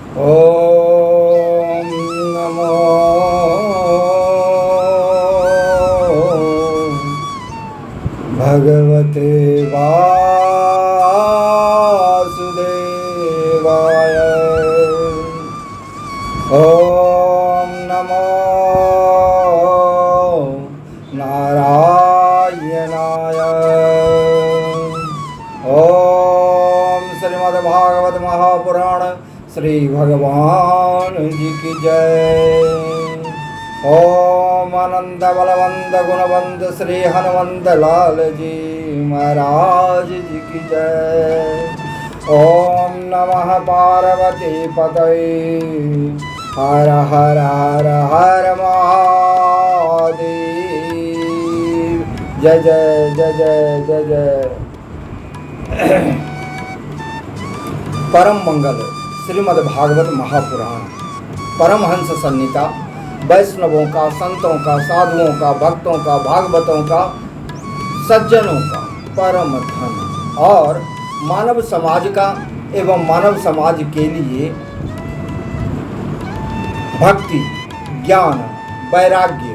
ओम नमो भगवते वासुदेवाय। ओम नमो नारायणाय। ओम श्रीमद्भागवत महापुराण श्री भगवान जी की जय। ओम अनंत बलवंत गुणवंत श्री हनुमंत लाल जी महाराज जी की जय। ओम नमः पार्वती पतये हर हर हर हर महादेव। जय जय जय जय जय जय। परम मंगल श्रीमद् भागवत महापुराण परमहंस संहिता वैष्णवों का, संतों का, साधुओं का, भक्तों का, भागवतों का, सज्जनों का परम धन और मानव समाज का एवं मानव समाज के लिए भक्ति, ज्ञान, वैराग्य,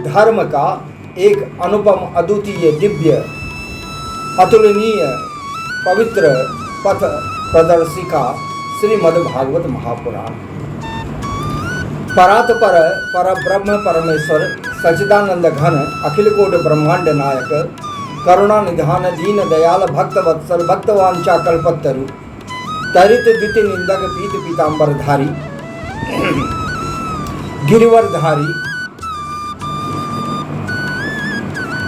धर्म का एक अनुपम, अद्वितीय, दिव्य, अतुलनीय, पवित्र पथ प्रदर्शिका श्रीमद्भागवत महापुराण। परात्पर पर ब्रह्म परमेश्वर सच्चिदानंद घन अखिल कोटि ब्रह्मांड नायक करुणा निधान दीन दयाल भक्त वत्सल भक्तवांचा कल्पतरु तरित द्विति निंदक पीत पीतांबरधारी गिरिवरधारी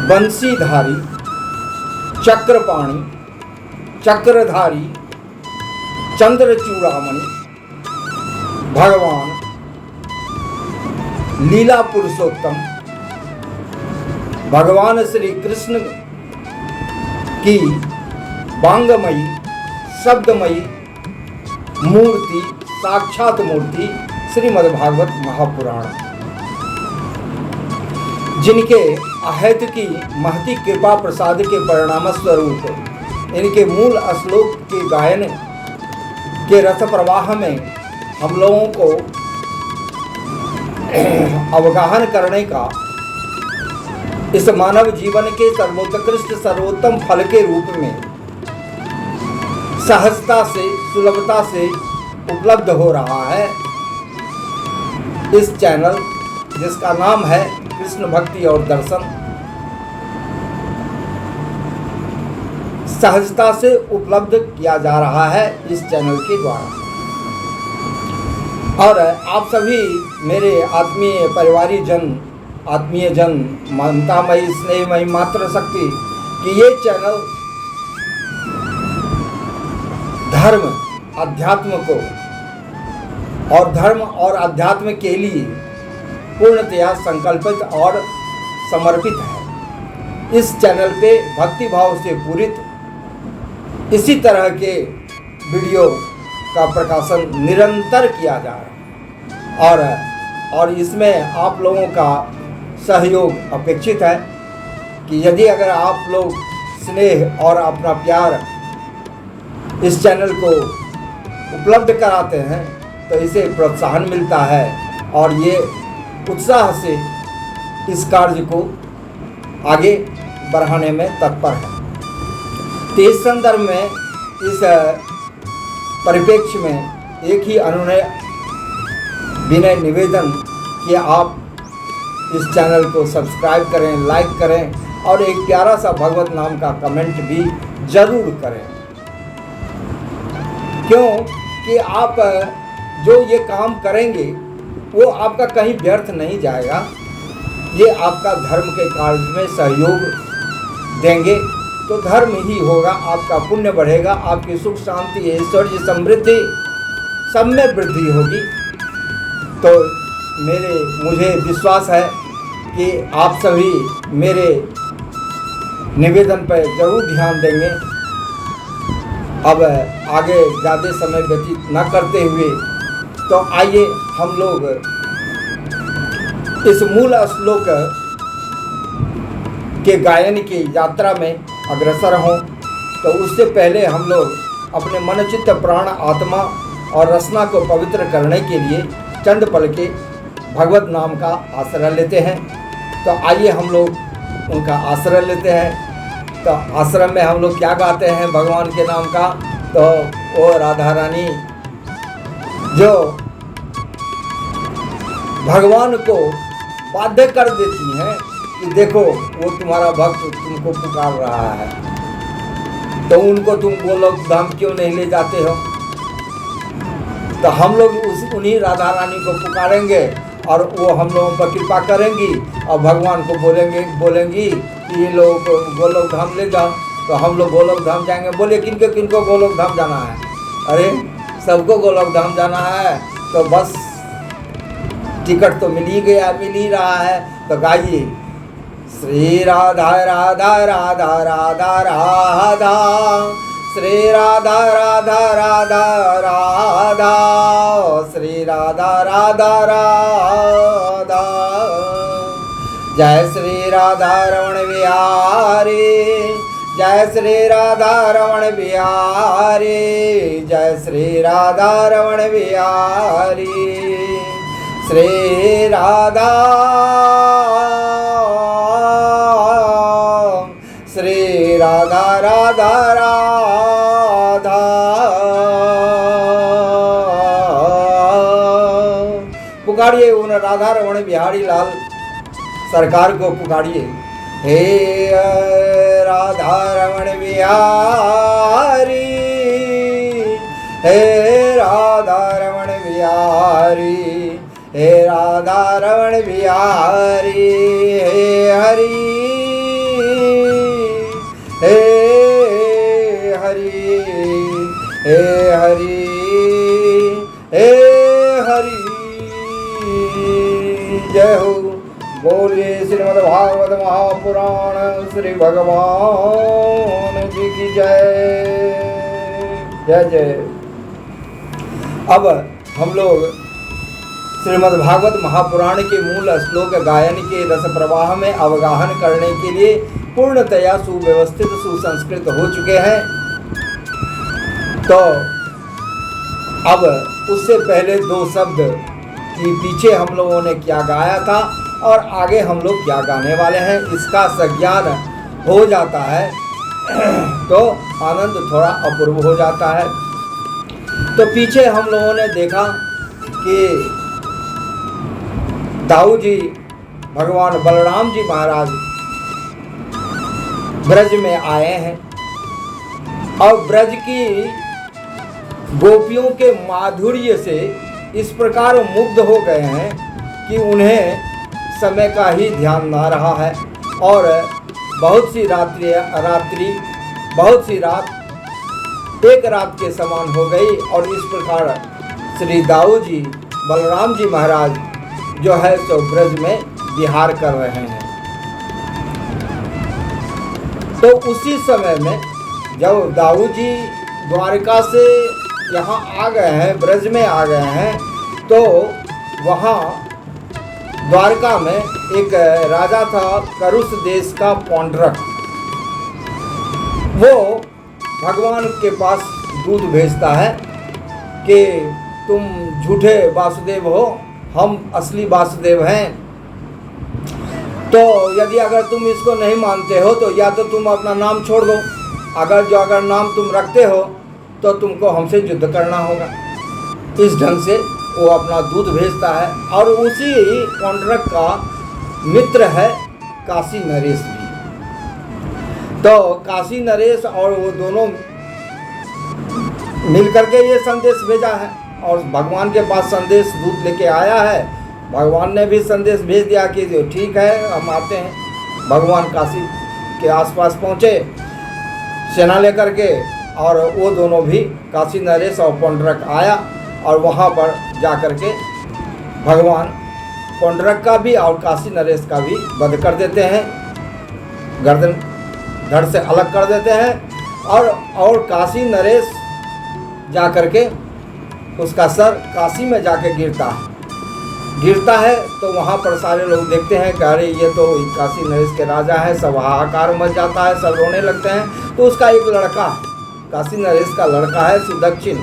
बंशीधारी चक्रपाणी चक्रधारी चंद्रचूड़ामणि भगवान लीला पुरुषोत्तम भगवान श्री कृष्ण की वांगमयी शब्दमयी मूर्ति, साक्षात मूर्ति श्रीमद्भागवत महापुराण, जिनके अहैत की महती कृपा प्रसाद के परिणाम स्वरूप इनके मूल श्लोक के गायन के रस प्रवाह में हम लोगों को अवगाहन करने का इस मानव जीवन के सर्वोत्कृष्ट सर्वोत्तम फल के रूप में सहजता से, सुलभता से उपलब्ध हो रहा है। इस चैनल जिसका नाम है कृष्ण भक्ति और दर्शन, सहजता से उपलब्ध किया जा रहा है इस चैनल के द्वारा। और आप सभी मेरे आत्मीय परिवारी जन, आत्मीय जन, ममतामयी स्नेहमयी मातृ शक्ति कि ये चैनल धर्म अध्यात्म को और धर्म और अध्यात्म के लिए पूर्णतया संकल्पित और समर्पित है। इस चैनल पे भक्ति भाव से पूरित इसी तरह के वीडियो का प्रकाशन निरंतर किया जा रहा है और इसमें आप लोगों का सहयोग अपेक्षित है कि यदि अगर आप लोग स्नेह और अपना प्यार इस चैनल को उपलब्ध कराते हैं तो इसे प्रोत्साहन मिलता है और ये उत्साह से इस कार्य को आगे बढ़ाने में तत्पर है। तो इस संदर्भ में, इस परिप्रेक्ष्य में एक ही अनुनय विनय निवेदन कि आप इस चैनल को सब्सक्राइब करें, लाइक करें और एक प्यारा सा भगवत नाम का कमेंट भी जरूर करें। क्यों कि आप जो ये काम करेंगे वो आपका कहीं व्यर्थ नहीं जाएगा। ये आपका धर्म के कार्य में सहयोग देंगे तो धर्म ही होगा, आपका पुण्य बढ़ेगा, आपकी सुख शांति ऐश्वर्य समृद्धि सब में वृद्धि होगी। तो मुझे विश्वास है कि आप सभी मेरे निवेदन पर जरूर ध्यान देंगे। अब आगे ज़्यादा समय व्यतीत न करते हुए तो आइए हम लोग इस मूल श्लोक के गायन की यात्रा में अग्रसर हों। तो उससे पहले हम लोग अपने मन चित्त प्राण आत्मा और रसना को पवित्र करने के लिए चंद पल के भगवत नाम का आश्रय लेते हैं। तो आइए हम लोग उनका आश्रय लेते हैं। तो आश्रम में हम लोग क्या गाते हैं भगवान के नाम का? तो वो राधा रानी जो भगवान को बाध्य कर देती हैं कि देखो वो तुम्हारा भक्त तुमको पुकार रहा है, तो उनको तुम गोलोक धाम क्यों नहीं ले जाते हो? तो हम लोग उन्हीं राधा रानी को पुकारेंगे और वो हम लोगों पर कृपा करेंगी और भगवान को बोलेंगी कि ये लोग गोलोक धाम ले जाओ। तो हम लोग गोलोक धाम जाएंगे। बोले किनको किनको गोलोक धाम जाना है? अरे सबको गोलोक धाम जाना है, तो बस टिकट तो मिल ही रहा है। तो गाइए, श्री राधा राधा राधा राधा राधा, श्री राधा राधा राधा राधा, श्री राधा राधा राधा। जय श्री राधा रमण बिहारी, जय श्री राधा रमण बिहारी, जय श्री राधा रमण बिहारी। श्री राधा श्री राधा राधा राधा। पुकारिए उन राधा रमण बिहारी लाल सरकार को पुकारिए। हे राधा रमण बिहारी, हे राधा रमण बिहारी, हे राधा रमण बिहारी। हे हरि हे हरि, हे हरि, हे हरि। जय हो। बोलिए श्रीमद् भागवत महापुराण श्री भगवान जी की जय। जय जय। अब हम लोग श्रीमद् भागवत महापुराण के मूल श्लोक गायन के रस प्रवाह में अवगाहन करने के लिए पूर्णतया सुव्यवस्थित सुसंस्कृत हो चुके हैं। तो अब उससे पहले दो शब्द कि पीछे हम लोगों ने क्या गाया था और आगे हम लोग क्या गाने वाले हैं, इसका संज्ञान हो जाता है तो आनंद थोड़ा अपूर्व हो जाता है। तो पीछे हम लोगों ने देखा कि दाऊ जी भगवान बलराम जी महाराज ब्रज में आए हैं और ब्रज की गोपियों के माधुर्य से इस प्रकार मुग्ध हो गए हैं कि उन्हें समय का ही ध्यान ना रहा है और बहुत सी रात एक रात के समान हो गई। और इस प्रकार श्री दाऊ जी बलराम जी महाराज जो है सो ब्रज में विहार कर रहे हैं। तो उसी समय में जब दाऊ जी द्वारका से यहाँ आ गए हैं, ब्रज में आ गए हैं, तो वहाँ द्वारका में एक राजा था करुष देश का पौंड्रक। वो भगवान के पास दूत भेजता है कि तुम झूठे वासुदेव हो, हम असली वासुदेव हैं। तो यदि अगर तुम इसको नहीं मानते हो तो या तो तुम अपना नाम छोड़ दो, अगर नाम तुम रखते हो तो तुमको हमसे युद्ध करना होगा। इस ढंग से वो अपना दूत भेजता है। और उसी पौंड्रक का मित्र है काशी नरेश भी। तो काशी नरेश और वो दोनों मिल करके ये संदेश भेजा है और भगवान के पास संदेश दूत लेके आया है। भगवान ने भी संदेश भेज दिया कि जो ठीक है हम आते हैं। भगवान काशी के आसपास पहुँचे सेना लेकर के, और वो दोनों भी काशी नरेश और पौंड्रक आया और वहाँ पर जा कर के भगवान पौंड्रक का भी और काशी नरेश का भी वध कर देते हैं, गर्दन धड़ से अलग कर देते हैं। और काशी नरेश जा कर के उसका सर काशी में जाके गिरता है। तो वहाँ पर सारे लोग देखते हैं कि अरे ये तो काशी नरेश के राजा है। सब हाहाकार मच जाता है, सब रोने लगते हैं। तो उसका एक लड़का काशी नरेश का लड़का है सुदक्षिण,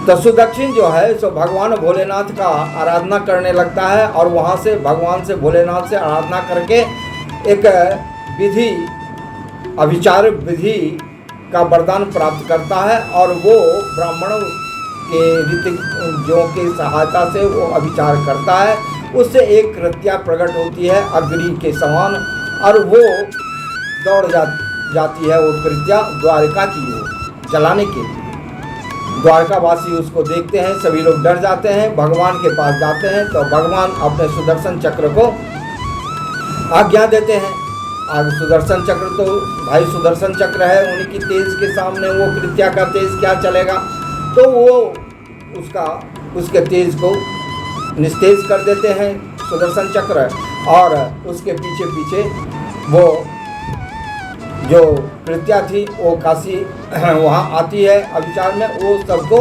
तो सुदक्षिण जो है सो भगवान भोलेनाथ का आराधना करने लगता है और वहाँ से भगवान से भोलेनाथ से आराधना करके एक विधि अभिचार विधि का वरदान प्राप्त करता है और वो ब्राह्मणों के रीतियों की सहायता से वो अभिचार करता है। उससे एक कृत्या प्रकट होती है अग्नि के समान और वो दौड़ जाती है वो कृत्या द्वारिका की ओर जलाने के लिए। द्वारकावासी उसको देखते हैं, सभी लोग डर जाते हैं, भगवान के पास जाते हैं तो भगवान अपने सुदर्शन चक्र को आज्ञा देते हैं। आज सुदर्शन चक्र तो भाई सुदर्शन चक्र है, उन्हीं की तेज के सामने वो कृत्या का तेज क्या चलेगा। तो वो उसके तेज को निस्तेज कर देते हैं सुदर्शन चक्र और उसके पीछे पीछे वो जो कृत्या थी वो काशी वहाँ आती है अभिचार में, वो सबको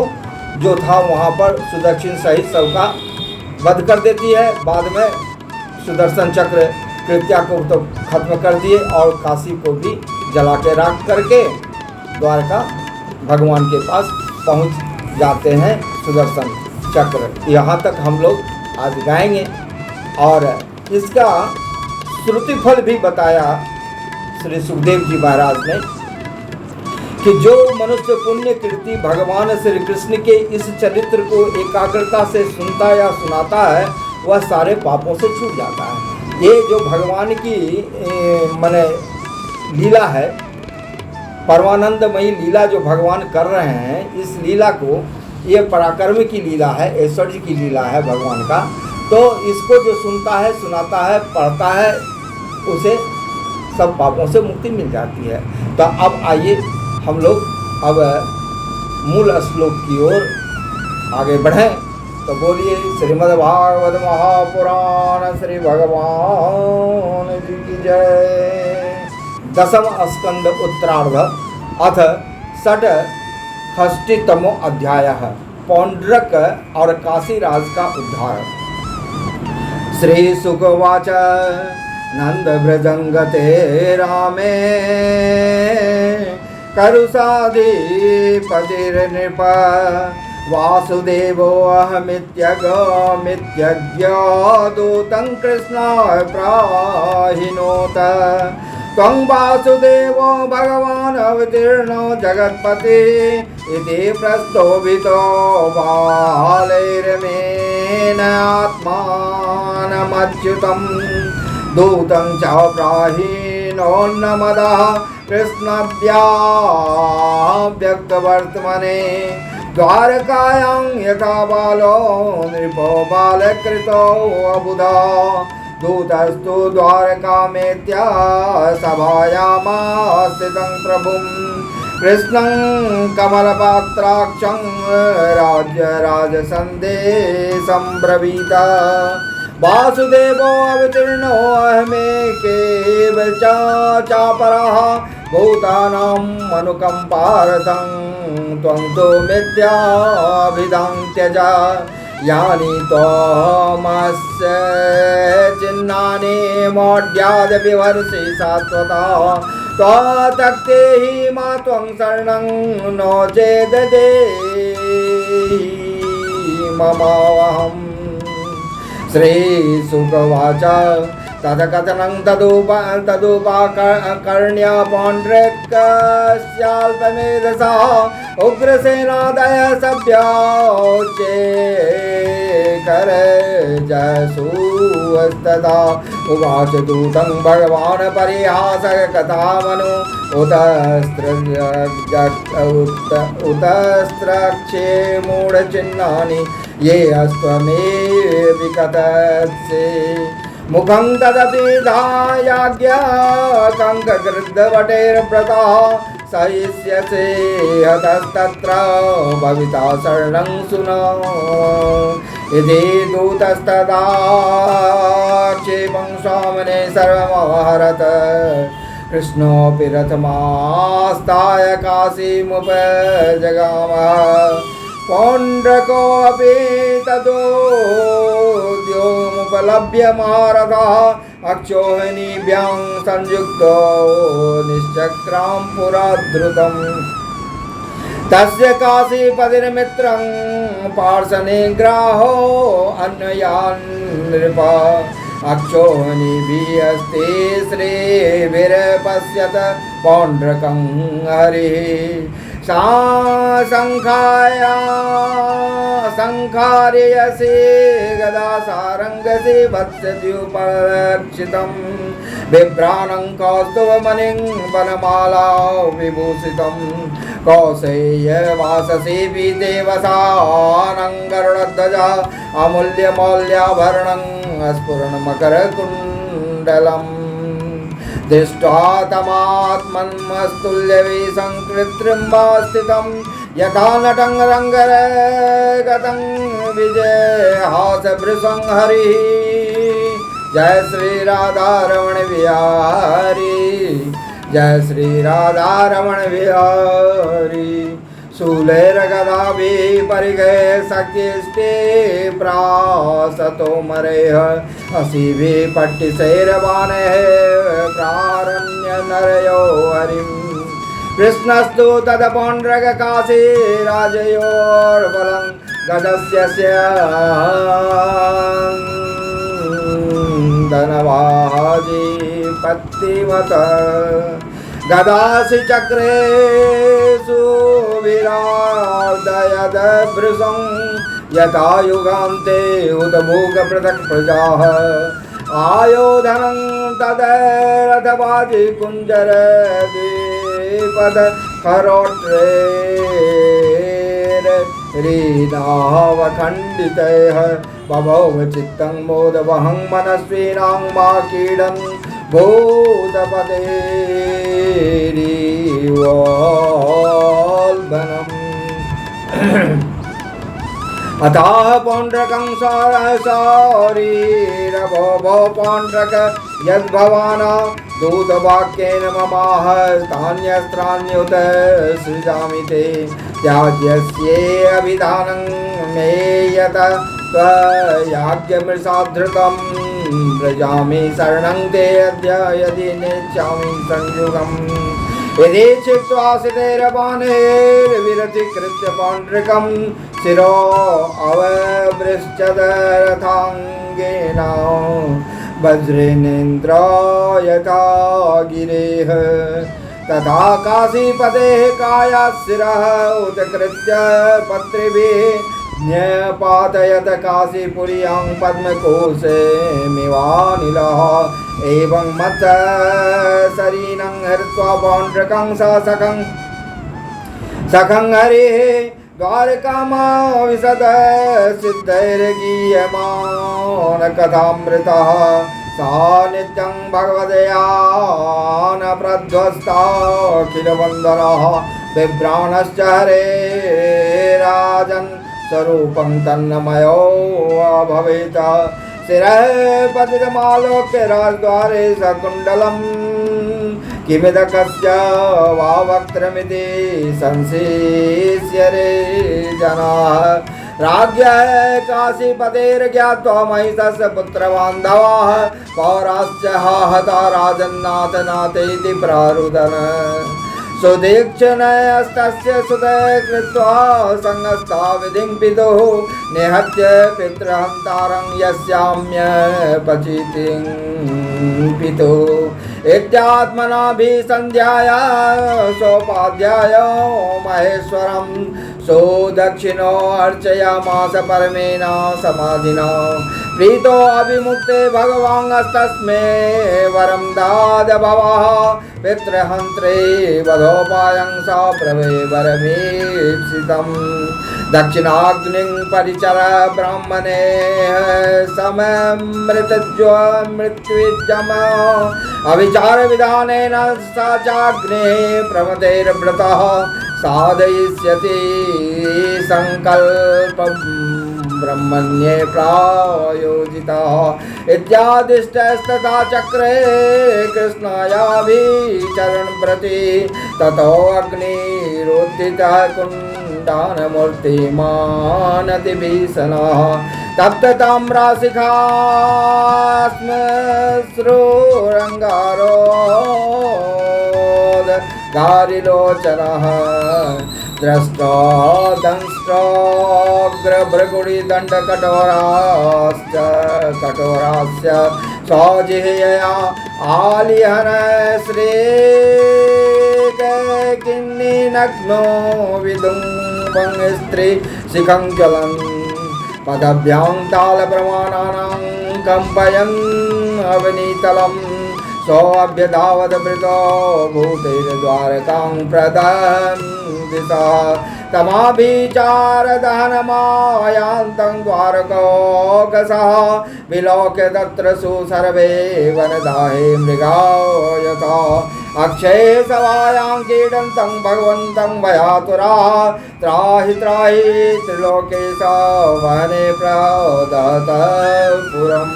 जो था वहाँ पर सुदक्षिण सहित सबका वध कर देती है। बाद में सुदर्शन चक्र कृत्या को तो खत्म कर दिए और काशी को भी जला के राख करके द्वारका भगवान के पास पहुँच जाते हैं सुदर्शन चक्र। यहाँ तक हम लोग आज गाएंगे और इसका श्रुति फल भी बताया श्री सुखदेव जी महाराज ने कि जो मनुष्य पुण्य कृति भगवान श्री कृष्ण के इस चरित्र को एकाग्रता से सुनता या सुनाता है वह सारे पापों से छूट जाता है। ये जो भगवान की माने लीला है, परमानंदमयी लीला जो भगवान कर रहे हैं, इस लीला को ये पराक्रम की लीला है, ऐश्वर्य की लीला है भगवान का। तो इसको जो सुनता है, सुनाता है, पढ़ता है, उसे सब पापों से मुक्ति मिल जाती है। तो अब आइए हम लोग अब मूल श्लोक की ओर आगे बढ़ें। तो बोलिए श्रीमद्भागवत महापुराण श्री भगवान जी की जय। दशम स्कंद उत्तरार्ध अथ षट्षष्टितमो अध्याय पौंड्रक और काशीराज का उद्धार। श्री सुकवाच नंद व्रजंगते रामे करुषाधिपतिर्नृप वासुदेवो अहमित्यज्ञादूतं कृष्णाय प्राहिनोत। त्वं वासुदेवो भगवान् अवतीर्णो जगत्पति इति प्रस्तोभितो बालैर्मेन आत्मानमच्युतं दूतं च प्राहिणोन्नमदः कृष्णव्याव्यक्तवर्तमने। द्वारकायां यथा बालो नृपो बालकृतो अबुधा दूतस्तु द्वारकामेत्य सभायामास्थितं प्रभुं कृष्णं कमलपात्राक्षं राज्यराजसन्देशं ब्रवीत। वासुदेवो अवतीर्णो अहमेकेव चापरः भूतानां अनुकम्पार्थं त्वं तु मिथ्याभिधां त्यज। यानि त्वमस्य चिन्नानि मौढ्याद्विवर्षि शाश्वता त्वत्तक्ते हि मा त्वं शरणं नो चेद् देहि ममावहम्। श्रीशुकवाच तथकथनं तदुपाकर्ण्य पौण्ड्रकस्याल्पमेधसा उग्रसेनादय सभ्याचेकरजसूस्तदा। उवाच दूतं भगवान् परिहासकथामनु उतस्त्रक्षे मूढचिह्नानि ये अस्त्वमेव विकथसे। मुखं तदपि धायाज्ञा कङ्कगृद्धवटेर्व्रतः सहिष्यसे हतस्तत्र भविता शरणं सुनो। यदि दूतस्तदाक्षेपं स्वामिने सर्वमहरत कृष्णोऽपि रथमास्ताय काशीमुपजगामः। पौण्ड्रकोऽपि तदोद्योमुपलभ्य महारथः अक्षोहिणीभ्यां संयुक्तो निश्चक्रां पुरा द्रुतम्। तस्य काशीपतिर्मित्रं पार्श्वनिग्राहो अन्वयान् नृप अक्षोहिणीभिरस्ते श्रीभिर्पश्यत पौण्ड्रकं हरिः संखार्यसे गदा सारंगसे वत्सद्युपरक्षितं बिभ्राणं कौस्तुभमणिं वनमाला विभूषितं कौसेयवाससे विदेवसानं गरुडध्वजा अमूल्यमौल्याभरणं स्फुरणमकरकुण्डलम् दृष्ट्वा तमात्मन्मस्तुल्यविसंकृत्रिम्बास्थितं यथा नटं रङ्गगतं विजयहासभृशं हरिः। जय श्री राधारमण बिहारी, जय श्री राधारमण बिहारी। शूलैर्गदाभिः परिगए शक्यस्ते प्रासतो मरेह हसिभिः पट्टिशैर्बाणैः प्रारण्य नरयो हरिं। कृष्णस्तु तदपौण्ड्रककाशी राजयोर्बलं गदस्य धनवाजिपत्तिमत गदासि चक्रेषु विरार्दयद्भृशं यथा युगान्ते उदभूगपृथक् प्रजाः आयोधनं तदरथबाजि कुञ्जरद्विपद खरोट्रेरीनावखण्डितैः बभौव चित्तं मोदवहं मनस्वीनां मा कीडन् भूतपतेरिवोल्बनम् अतः पौण्ड्रकं शरीरभो पौण्ड्रक यद्भवान् दूतवाक्येन ममाह तान्यस्त्राण्युत सृजामि ते त्याज्यस्येऽभिधानं मे यत त्वयाज्ञमृषाधृतं व्रजामि शरणं ते अद्य यदि नेच्छामि संयुगम्। यदि चित्वा सितैर्बाणैर्विरतिकृत्य पौण्ड्रिकं शिरो अवभृश्चदरथाङ्गेन वज्रेणेन्द्र यथा गिरेः तथा काशीपतेः कायाशिरः उत्कृत्य पत्रिभिः न्यपातयत काशीपुर्यां पद्मकोशे मिवानिलः एवं मत्सरीनं हृत्वा पौण्ड्रकं सखं हरिः द्वारकामाविशद सिद्धैर्गीयमान कथामृतः सा नित्यं भगवदयान प्रध्वस्ताखिलवन्दनः बिभ्राणश्च हरे राजन् स्वरूपं तन्नमयो अभवेत् शिरः पतितमालोक्य राजद्वारे सकुण्डलं किमिदकस्य वा वक्त्रमिति संशिष्यरे जनाः राज्ञः काशीपतेर्ज्ञात्वा महिषस्य पुत्रबान्धवाः पौराश्च हता राजन्नाथनाथेति प्रारुदन् सुदीक्षणस्तस्य सुतः कृत्वा संगस्ता विधिं पितुः निहत्य पितृहन्तारं यस्याम्यपचितिं पितुः इत्यात्मनाभिसन्ध्याय सोपाध्याय महेश्वरं सोदक्षिणो अर्चयामास परमेण समाधिना प्रीतो अभिमुक्ते भगवांस्तस्मै वरं दाद भवः पितृहन्त्रे वधोपायं सा प्रवे वरमीप्सितं दक्षिणाग्निं परिचर ब्राह्मणे सममृतज्वमृत्युजम अविचार विधानेन सा चाग्नेः प्रमदैर्व्रतः साधयिष्यति संकल्पं ब्रह्मण्ये प्रायोजितः इत्यादिष्टस्तथा चक्रे कृष्णायाभिचरण प्रति ततो अग्निरोत्थितः कुण्डानमूर्तिमानतिभीषणः तप्तताम्राशिखाश्मश्रुरङ्गारोद गारिलोचनः द्रष्टो दंष्ट्रोग्रभृगुडिदण्डकठोराश्च कठोरास्य सौजिह्यया आलिहन श्रीकिन्निनग्नो विदुम्बं स्त्री शिखं ज्वलन् पदभ्यां तालप्रमाणानां कम्पयन् अवनीतलम् सोऽभ्यधावद्वृतो भूतैर्द्वारकां प्रदन्दिता तमाभिचारदहनमायान्तं द्वारकोऽगसः विलोक्य तत्र सुसर्वे वनदाहे मृगायका अक्षये सभायां क्रीडन्तं भगवन्तं भयातुराः त्राहि त्राहि त्रिलोकेश वने प्रदत्त पुरम्।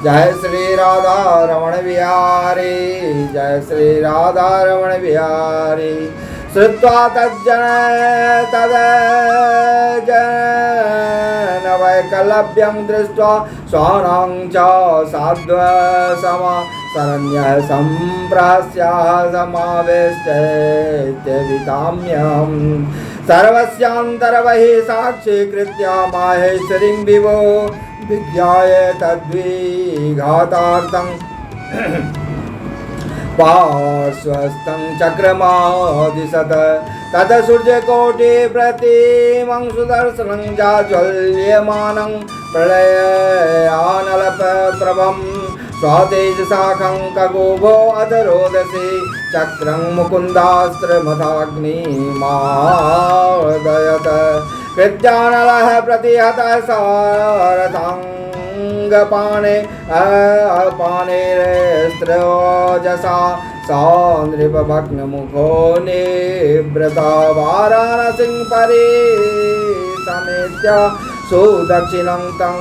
जय श्री राधा रमण बिहारी, जय श्री राधा रमण बिहारी। श्रुत्वा तज्जन वैकलभ्यं दृष्ट्वा स्वानां च साध्वसमा शरण्यः सम्प्रास्याः समावेष्टेत्यभिकाम्यहम् सर्वस्यान्तर्बहिः साक्षीकृत्य माहेश्वरीं विभो विज्ञाय तद्विघातार्थं पार्श्वस्थं चक्रमादिशत तत सूर्यकोटिप्रतिमं सुदर्शनं जाज्वल्यमानं प्रलयानलप्रभं स्वातेजसाखं खगोभो अधरोदसी चक्रं मुकुन्दास्त्रमथाग्निमादयत कृत्यानलः प्रतिहतः सारथाङ्गपाणे अपानेस्त्रोजसा सा नृपभग्नमुखो निवृता वाराणसीं परिसमेत्य सुदक्षिणं तं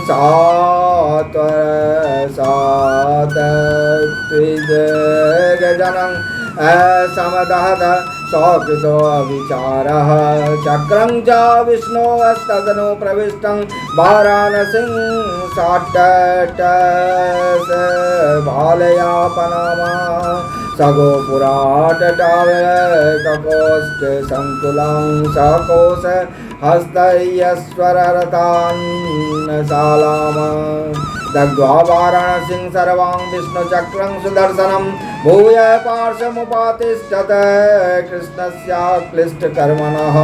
सात्वरसातत्विजगजनं समदहत सकृतो विचारः चक्रं च विष्णोस्तदनु प्रविष्टं वाराणसीं साट्टस बालयापनामा सगोपुराटटालकोष्ठ संकुलं सकोश हस्तयस्वररतान्नशालाम दग्ध्वा वाराणसीं सर्वां विष्णुचक्रं सुदर्शनं भूय पार्श्वमुपातिष्ठत कृष्णस्याक्लिष्टकर्मणः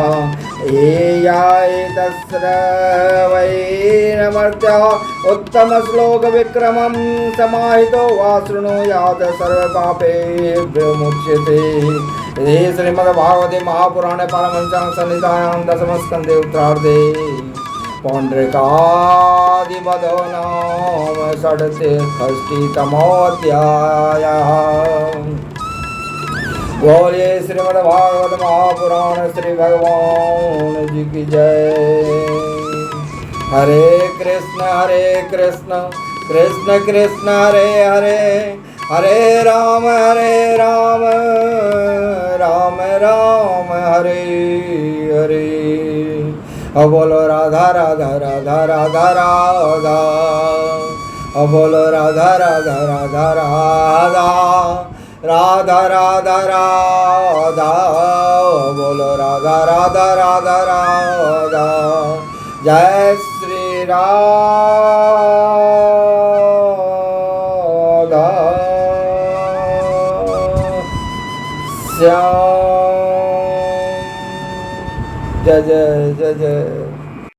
एतस्रवैनमर्त्य उत्तमश्लोकविक्रमं समाहितो वा शृणुयात् सर्वपापेभ्यो मुच्यते। इति श्रीमद्भागवते महापुराणे पारमहंस्यां संहितायां दशमस्कन्धे उत्तरार्धे पौण्ड्रिकादिवदो नाम षष्टितमोऽध्यायः। बोलिए श्रीमद्भागवत महापुराण श्री भगवान जी की जय। हरे कृष्ण कृष्ण कृष्ण हरे हरे, हरे राम राम राम हरे हरे। बोलो राधा राधा राधा राधा राधा, बोलो राधा राधा राधा राधा राधा राधा राधा, बोलो राधा राधा राधा राधा। जय श्री राधा श्याम। जय जय जय जय।